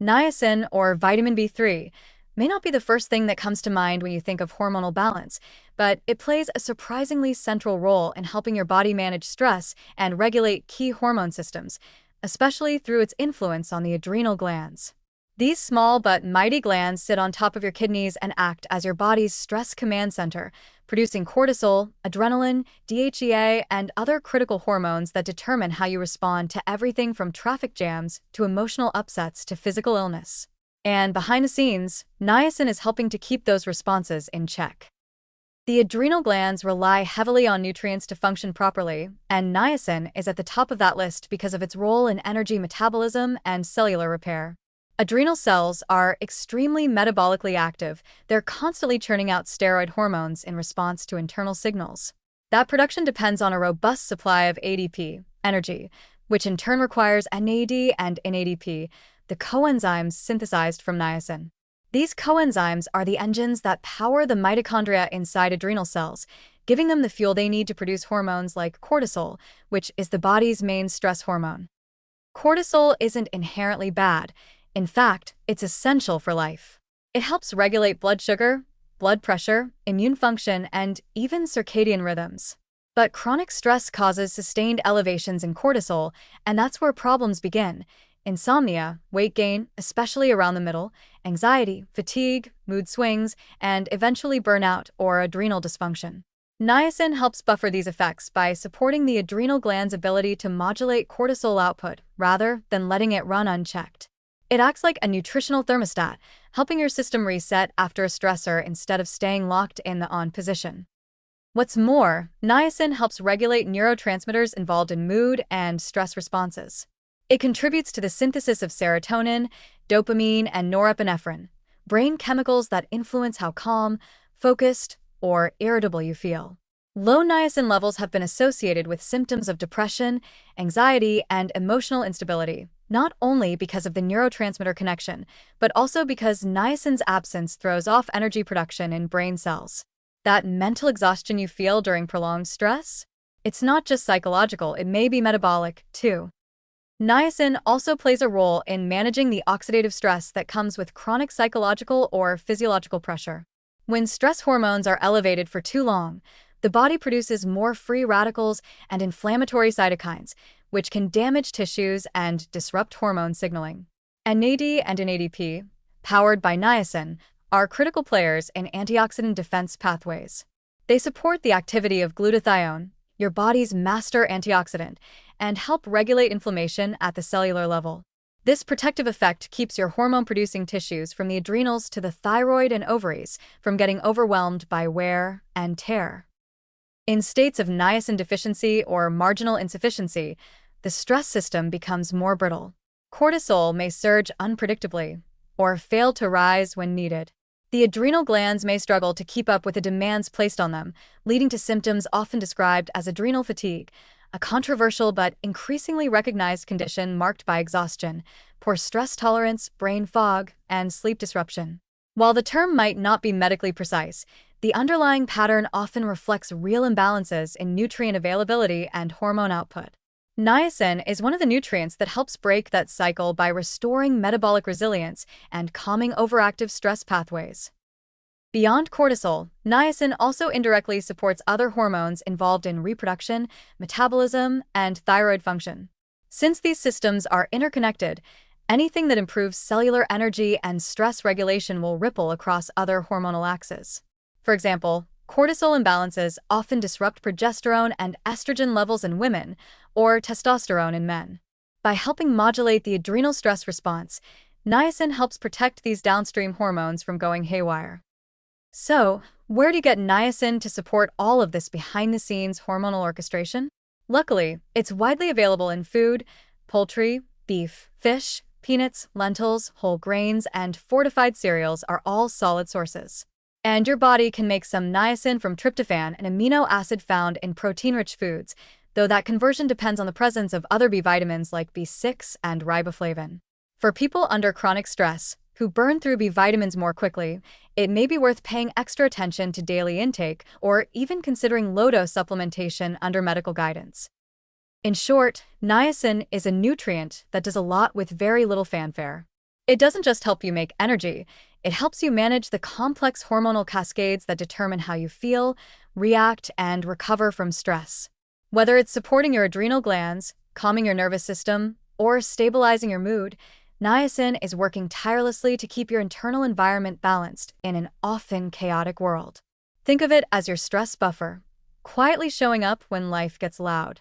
Niacin, or vitamin B3, may not be the first thing that comes to mind when you think of hormonal balance, but it plays a surprisingly central role in helping your body manage stress and regulate key hormone systems, especially through its influence on the adrenal glands. These small but mighty glands sit on top of your kidneys and act as your body's stress command center, producing cortisol, adrenaline, DHEA, and other critical hormones that determine how you respond to everything from traffic jams to emotional upsets to physical illness. And behind the scenes, niacin is helping to keep those responses in check. The adrenal glands rely heavily on nutrients to function properly, and niacin is at the top of that list because of its role in energy metabolism and cellular repair. Adrenal cells are extremely metabolically active. They're constantly churning out steroid hormones in response to internal signals. That production depends on a robust supply of ADP, energy, which in turn requires NAD and NADP, the coenzymes synthesized from niacin. These coenzymes are the engines that power the mitochondria inside adrenal cells, giving them the fuel they need to produce hormones like cortisol, which is the body's main stress hormone. Cortisol isn't inherently bad. In fact, it's essential for life. It helps regulate blood sugar, blood pressure, immune function, and even circadian rhythms. But chronic stress causes sustained elevations in cortisol, and that's where problems begin. Insomnia, weight gain, especially around the middle, anxiety, fatigue, mood swings, and eventually burnout or adrenal dysfunction. Niacin helps buffer these effects by supporting the adrenal gland's ability to modulate cortisol output rather than letting it run unchecked. It acts like a nutritional thermostat, helping your system reset after a stressor instead of staying locked in the on position. What's more, niacin helps regulate neurotransmitters involved in mood and stress responses. It contributes to the synthesis of serotonin, dopamine, and norepinephrine, brain chemicals that influence how calm, focused, or irritable you feel. Low niacin levels have been associated with symptoms of depression, anxiety, and emotional instability, not only because of the neurotransmitter connection, but also because niacin's absence throws off energy production in brain cells. That mental exhaustion you feel during prolonged stress? It's not just psychological, it may be metabolic, too. Niacin also plays a role in managing the oxidative stress that comes with chronic psychological or physiological pressure. When stress hormones are elevated for too long, the body produces more free radicals and inflammatory cytokines, which can damage tissues and disrupt hormone signaling. NAD and NADP, powered by niacin, are critical players in antioxidant defense pathways. They support the activity of glutathione, your body's master antioxidant, and help regulate inflammation at the cellular level. This protective effect keeps your hormone-producing tissues from the adrenals to the thyroid and ovaries from getting overwhelmed by wear and tear. In states of niacin deficiency or marginal insufficiency, the stress system becomes more brittle. Cortisol may surge unpredictably or fail to rise when needed. The adrenal glands may struggle to keep up with the demands placed on them, leading to symptoms often described as adrenal fatigue, a controversial but increasingly recognized condition marked by exhaustion, poor stress tolerance, brain fog, and sleep disruption. While the term might not be medically precise, the underlying pattern often reflects real imbalances in nutrient availability and hormone output. Niacin is one of the nutrients that helps break that cycle by restoring metabolic resilience and calming overactive stress pathways. Beyond cortisol, niacin also indirectly supports other hormones involved in reproduction, metabolism, and thyroid function. Since these systems are interconnected, anything that improves cellular energy and stress regulation will ripple across other hormonal axes. For example, cortisol imbalances often disrupt progesterone and estrogen levels in women, or testosterone in men. By helping modulate the adrenal stress response, niacin helps protect these downstream hormones from going haywire. So, where do you get niacin to support all of this behind-the-scenes hormonal orchestration? Luckily, it's widely available in food, poultry, beef, fish, peanuts, lentils, whole grains, and fortified cereals are all solid sources. And your body can make some niacin from tryptophan, an amino acid found in protein-rich foods, though that conversion depends on the presence of other B vitamins like B6 and riboflavin. For people under chronic stress, who burn through B vitamins more quickly, it may be worth paying extra attention to daily intake or even considering low-dose supplementation under medical guidance. In short, niacin is a nutrient that does a lot with very little fanfare. It doesn't just help you make energy, it helps you manage the complex hormonal cascades that determine how you feel, react, and recover from stress. Whether it's supporting your adrenal glands, calming your nervous system, or stabilizing your mood, niacin is working tirelessly to keep your internal environment balanced in an often chaotic world. Think of it as your stress buffer, quietly showing up when life gets loud.